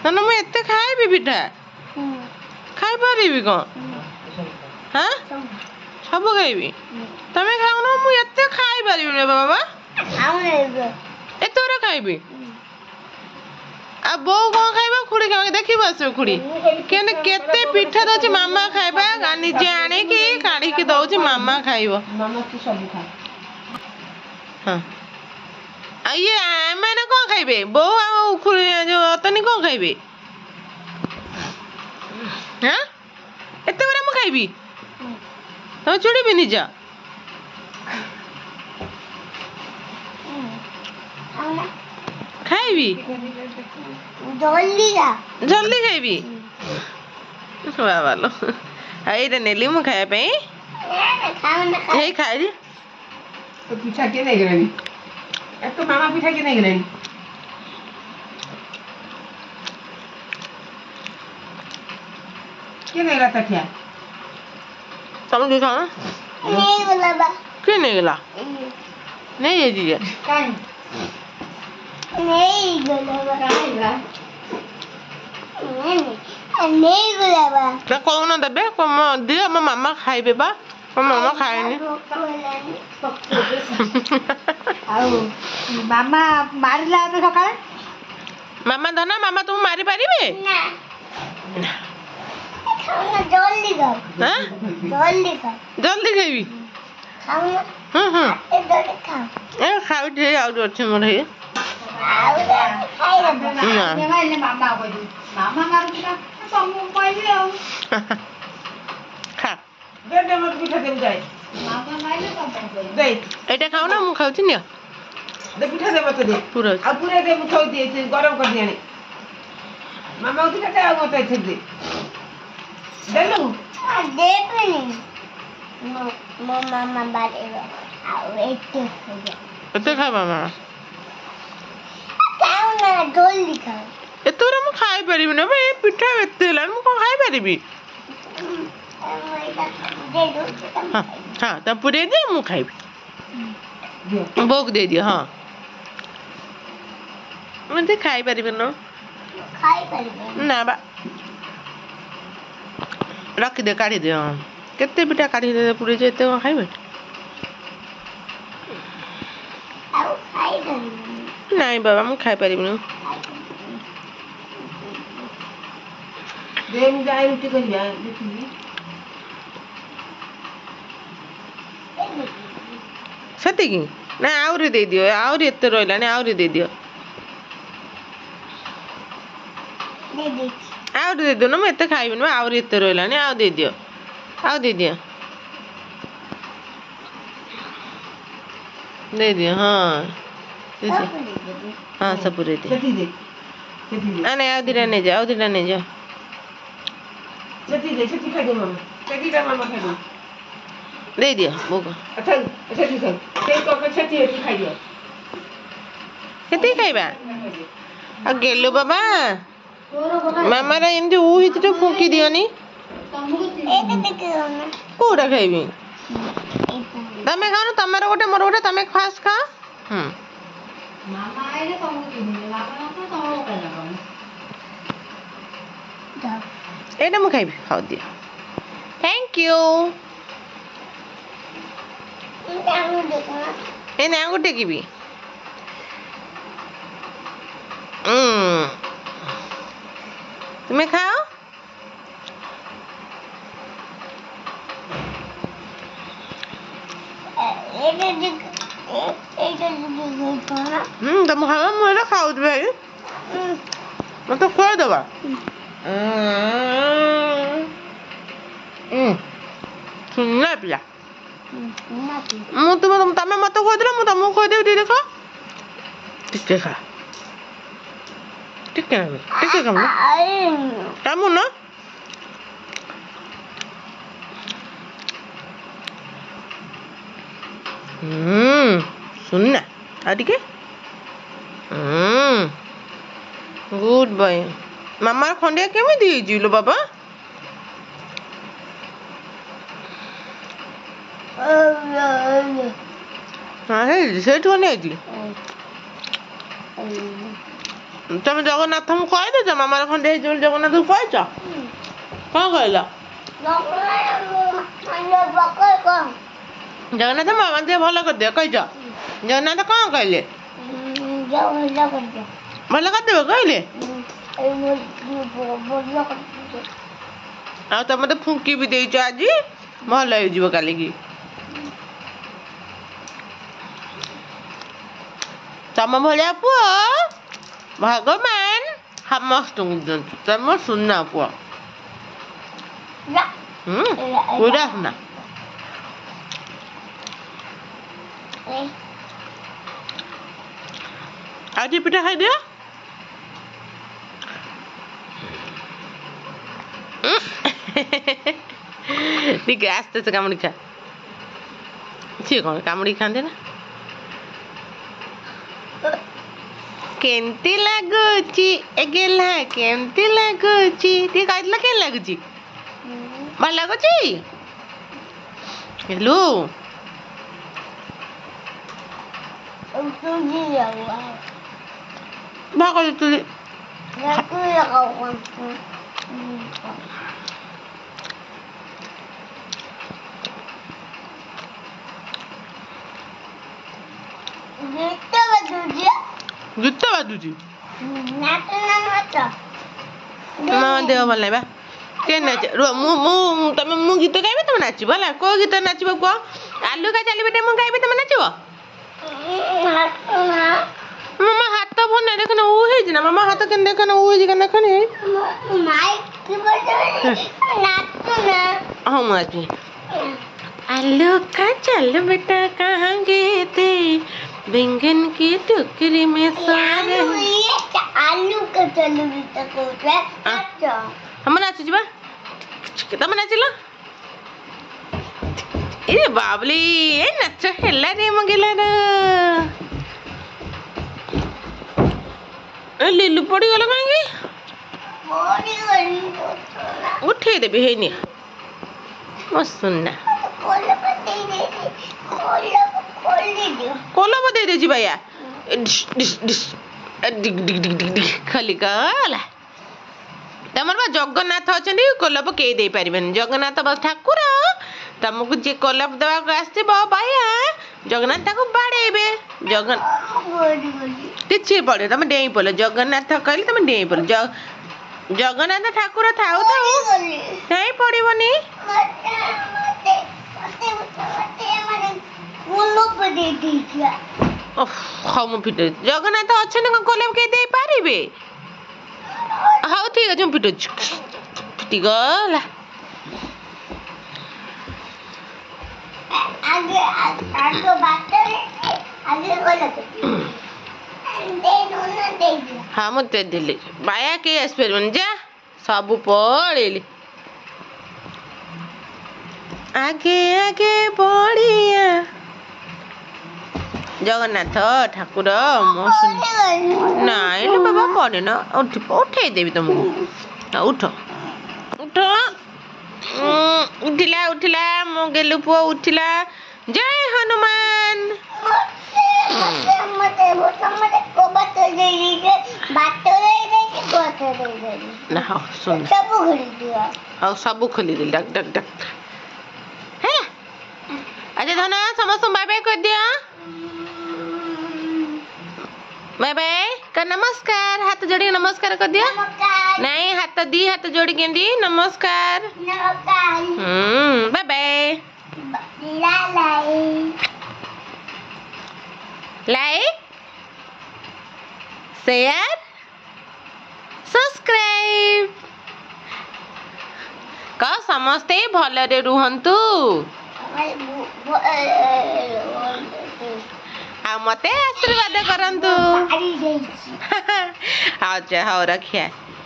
ନା ମୁଁ ଏତେ ଖାଇବି ପିଠା ଖାଇପାରିବି କଣ ହାଁ ସବୁ ଖାଇବି ତମେ ଖାଉନ ମୁଁ ଏତେ ଖାଇପାରିବିନି ବାବା ଏତେ ଗୁରା ଖାଇବି ଆଉ ବୋଉ କଣ ଖାଇବ ଖୁଡି ଖାଇବ ଦେଖିବ ଆସିବ ଖୁଡି କେତେ କେତେ ପିଠା ଦଉଛି ମାମା ଖାଇବା ନିଜେ ଆଣିକି କାଢିକି ଦଉଛି ମାମା ଖାଇବ ହଁ ଆଉ ଇଏ ଏମାନେ କଣ ଖାଇବେ ବୋଉ ଆଉ ଯୋଉ ଅତନି କଣ ଖାଇବେ ହାଁ ଏତେ ଗୁରା ମୁଁ ଖାଇବି ତମେ ଚୁଡ଼ିବି ନିଜ ଖାଇବି ଜଲ୍ଦି ଖାଇବି ବାବାଲୋ ଏଇଟା ନେଲି ମୁଁ ଖାଇବା ପାଇଁ ଏଇ ଖାଇଲି ପିଠା କିଏ ନେଇଗଲାଣି ତୋ ମାମା ପିଠା କିଏ ନେଇଗଲାଣି କିଏ ନେଇଗଲା ତାଠିଆ ତମେ ଟିକେ ଖାଅ କିଏ ନେଇଗଲା ନେଇଯାଇଛି ଯେ କହୁନ ଦେବେ ଦିଅ ମୋ ମାମା ଖାଇବେ ବା ମୋ ମାମା ଖାଏନି ଆଉ ମାମା ମାରିଲା ଏବେ ସକାଳେ ମାମା ଧନା ମାମା ତୁମ ମାରି ପାରିବେ ଜଲ୍ଦି ଖାଇବି ଖାଉଛି ଆଉ ଅଛି ମୋର ହେଇ ଏଇଟା ଖାଉ ନା ମୁଁ ଖାଉଛି ନିଅ ପିଠା ଦେ ମତେ ଦେ ପୁରା ଆଉ ପୁରା ଦେ ମୁଁ ଥୋଇଦିଏ ଗରମ କରିଦିଆଣି ମାମା ପିଠା ଆଉ ମତେ ଏଥିରେ ଦେ ଦେଲୁ ମୋ ମାମା ବାଡେଇବ ଆଉ ଏତେ ଖାଇବା ମାମା ଖାଉନା ଜଲ୍ଦି ଖାଉ ଏତେ ଗୁରା ମୁଁ ଖାଇପାରିବିନି ଏ ପିଠା ଏତେ ହେଲାଣି ମୁଁ କଣ ଖାଇପାରିବି ହଁ ତା ପୁରେଇ ଦିଅ ମୁଁ ଖାଇବି ବୋଉକୁ ଦେଇଦିଅ ହଁ ଏମିତି ଖାଇପାରିବିନି ନା ବା ରଖିଦିଅ କାଢିଦିଅ କେତେ ପିଠା କାଢିଦେ ପୁରେଇଛ ଏତେ କଣ ଖାଇବେ ନାଇଁ ବାବା ମୁଁ ଖାଇପାରିବିନି ମୁଁ ଯାଇ ରୁଟି କରିବା ଦେଖିବି ସେତିକି ନା ଆହୁରି ଦେଇଦିଅ ଆହୁରି ଏତେ ରହିଲାଣି ଆହୁରି ଦେଇଦିଅ ଆହୁରି ଦେଇଦିଅ ନା ମୁଁ ଏତେ ଖାଇବିନି ଆହୁରି ଏତେ ରହିଲାଣି ଆଉ ଦେଇଦିଅ ଆଉ ଦେଇଦିଅ ଦେଇଦିଅ ହଁ ହଁ ସବୁ ଦେଇଦିଅ ନାଇଁ ଆଉ ଦିଟା ନେଇଯାଅ ଆଉ ଦିଟା ନେଇଯାଅ ଦେଇଦିଅ ବୋଉ କେତିକି ଖାଇବା ଆଉ ଗେଲୁ ବାବା ମାମାର ଏମିତି ହେଇଛି ଫୁଙ୍କି ଦିଅନି କୋଉଟା ଖାଇବି ତମେ ଖାଉନ ତମର ଗୋଟେ ମୋର ଗୋଟେ ତମେ ଫାଷ୍ଟ ଖାଅ ଏଇଟା ମୁଁ ଖାଇବି ହଉ ଦିଅ ଥ୍ୟାଙ୍କ ୟୁ ଏଇନେ ଆଙ୍ଗୁଠି ଟେକିବି ତୁମେ ଖାଅ ତମେ ଖାଅ ମୁଁ ଏଇଟା ଖାଉଛି ଭାଇ ମତେ ଖୁଆଇଦବା ସୁନା ପିଲା ମୁଁ ତମେ ମତେ ଖୁଆଇଦେଲ ମୁଁ ତମକୁ ଖୁଆଇଦେବି ଟିକେ ଦେଖ ଟିକେ ଖା ଟିକେ କାମୁନ ସୁନା ଆଉ ଟିକେ ଗୁଡ୍ ବୟ ମାମାର ଖଣ୍ଡିଆ କେମିତି ହେଇଛି ଲୋ ବାବା ହଁ ହେଇଛି ସେଇଠୁ ନେଇଛି ତମେ ଜଗନ୍ନାଥଙ୍କୁ କହିଦେଛ ମାମାର ଖଣ୍ଡେ ହେଇଛି ବୋଲି ଜଗନ୍ନାଥଙ୍କୁ କହିଛ କଣ କହିଲ ଜଗନ୍ନାଥ ମାମା ଦେହ ଭଲ କରିଦିଅ କହିଛ ଜଗନ୍ନାଥ କଣ କହିଲେ ଭଲ କରିଦେବ କହିଲେ ଆଉ ତମେ ତ ଫୁଙ୍କି ବି ଦେଇଛ ଆଜି ଭଲ ହେଇଯିବ କାଲିକି ତମ ଭଳିଆ ପୁଅ ଭଗବାନ ସମସ୍ତଙ୍କୁ ଦିଅନ୍ତୁ ତମ ସୁନା ପୁଅ ପୁରା ସୁନା ଆଉ ଟିକେ ପିଠା ଖାଇଦିଅ ଟିକେ ଆସ୍ତେ ଆସ୍ତେ କାମୁଡ଼ି ଖା ସିଏ କଣ କାମୁଡ଼ି ଖାଆନ୍ତି ନା କେମିତି ଲାଗୁଛି ଏ ଗେହ୍ଲା କେମିତି ଲାଗୁଛି ଟିକେ କହିଥିଲ କେମିତି ଲାଗୁଛି ଭଲ ଲାଗୁଛି ହେଲୁ ଭାଗ ତୁଲି ଗୀତ ବାଜୁଛି ମାମା ଦେହ ଭଲ ନାହିଁ ବା କେ ନାଚ ତମେ ମୁଁ ଗୀତ ଗାଇବି ତମେ ନାଚିବ ହେଲା କୋଉ ଗୀତ ନାଚିବ କୁହ ଆଲୁ ଖା ଚାଲି ବେଟେ ମୁଁ ଗାଇବି ତମେ ନାଚିବ ମାମା ହାତ ଭଲ ନାହିଁ ଦେଖ ଉ ହେଇଛି ନା ମାମା ହାତ କେମିତି ଦେଖ ଉ ହେଇଛି କେମିତି ଦେଖନି ହଁ ମୁଁ ନାଚିବି आलू का चल बेटा कहाँ गए थे बैंगन की टोकरी में सारे आलू का चल बेटा को हम नाचु जीवा तम नाचिल ए बाबली ए नाच हेला रे मंगेला लिलु पड़ी गला कांगी उठे देबी हेनी मस्त सुनना कोलप दे दे भैया खाली गला तमर बा जगन्नाथ अच्छा कोलप कई दे पारे जगन्नाथ ठाकुर तुमको जी कोलप देवा आसब भैया जगन्नाथ बाड़े किसी पड़े तुम डेई पड़े जगन्नाथ कहले तुम डेई पड़े जगन्नाथ ठाकुर थाऊ थाऊ कहीं पड़ोनी हाँ मुझे जगन्नाथ अच्छा कोलप कई दे पारे हाँ ठीक अच्छे मुझे फिटी गला हाँ मुझे दिल्ली बाया के आसपर जा सब पड़ेली आगे आगे बढ़िया जगन्नाथ ठाकुर नाई लो बाबा पड़े ना उठे देवी तुमको उठ उठ उठिला उठिला मो गेलु पुओ उठिला जय हनुमान ना हाँ सुन सब खोली दे डक डक डक है अच्छा धना समस्त बाय बाय कर दिया बाय बाय कर नमस्कार हाथ जोड़ी नमस्कार कर दिया नहीं हाथ दी हाथ जोड़ी के दी नमस्कार bye bye like share subscribe का समस्ते भलरे रुहंतु आ मते आशीर्वाद करंतु अच्छा हाँ रखिया।